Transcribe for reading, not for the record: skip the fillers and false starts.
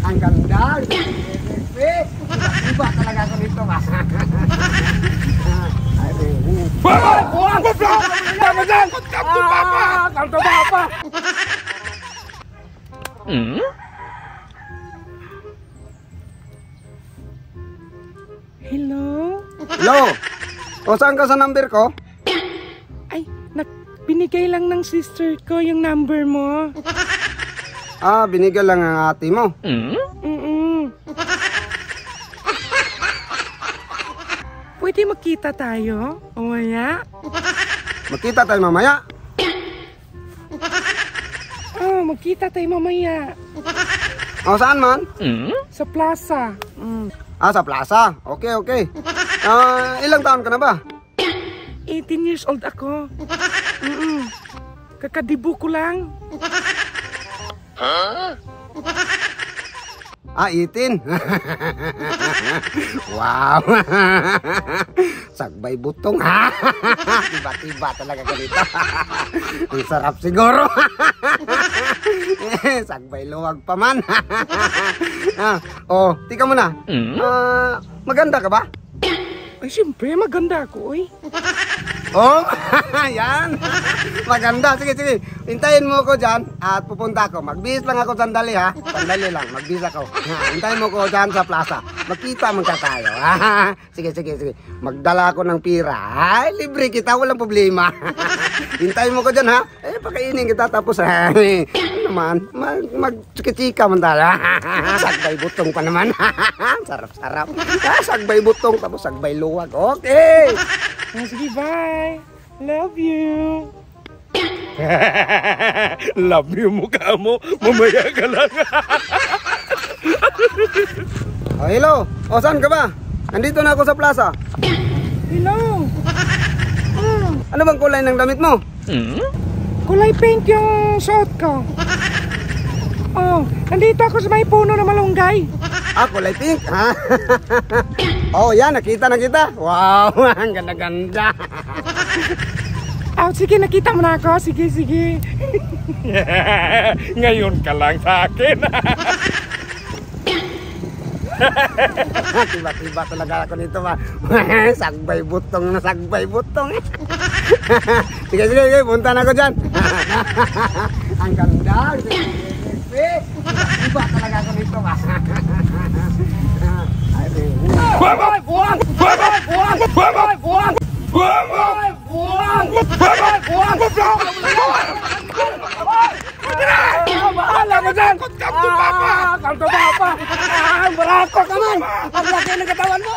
Ang ganda. Iba talaga ako nito ba? Hello? Hello? O saan ka sa number ko? Ay, binigay lang ng sister ko yung number mo. Binigay lang ang ate mo. Pwede magkita tayo? Mamaya? Magkita tayo mamaya. Magkita tayo mamaya. O saan man? Sa plaza. Sa plaza. Okay. Ilang taon ka na ba? 18 years old ako. Kakadibo ko lang. 18. Wow. Sagbay butong. Tiba-tiba talaga ganito. Ang sarap siguro. Sagbay luwag pa man. Tika mo na. Maganda ka ba? Ay, siyempre, maganda ako, oy. Yan. Maganda. Sige. Hintayin mo ko dyan at pupunta ako. Magbihis lang ako sandali ha. Sandali lang. Magbihis ako. Hintayin mo ko dyan sa plaza. Magkita man ka tayo. Sige. Magdala ako ng pira. Ay, libre kita. Walang problema. Hintayin mo ko dyan ha. Pakainin kita tapos ano naman. Mag-chika man tayo. Sagbay butong pa naman. Sarap. Sagbay butong tapos sagbay luwag. Okay. Sige, bye. Love you. Love you mukha mo. Mamaya ka lang. Hello. Saan ka ba? Nandito na ako sa plaza. Hello. Ano bang kulay ng damit mo? Kulay pink yung suot ko. Nandito ako sa may puno na malunggay. Kulay pink, ha? Yan, nakita. Wow, ang ganda-ganda. Sige, nakita mo na ako. Sige. Ngayon ka lang sa akin. Tiba-tiba talaga ako nito ba? Sagbay butong. Sige, punta na ako dyan. Ang ganda. Tiba talaga ako nito ba? Bahala mo dyan! Come to Papa! Barako ka man! Ang laki ng katawan mo!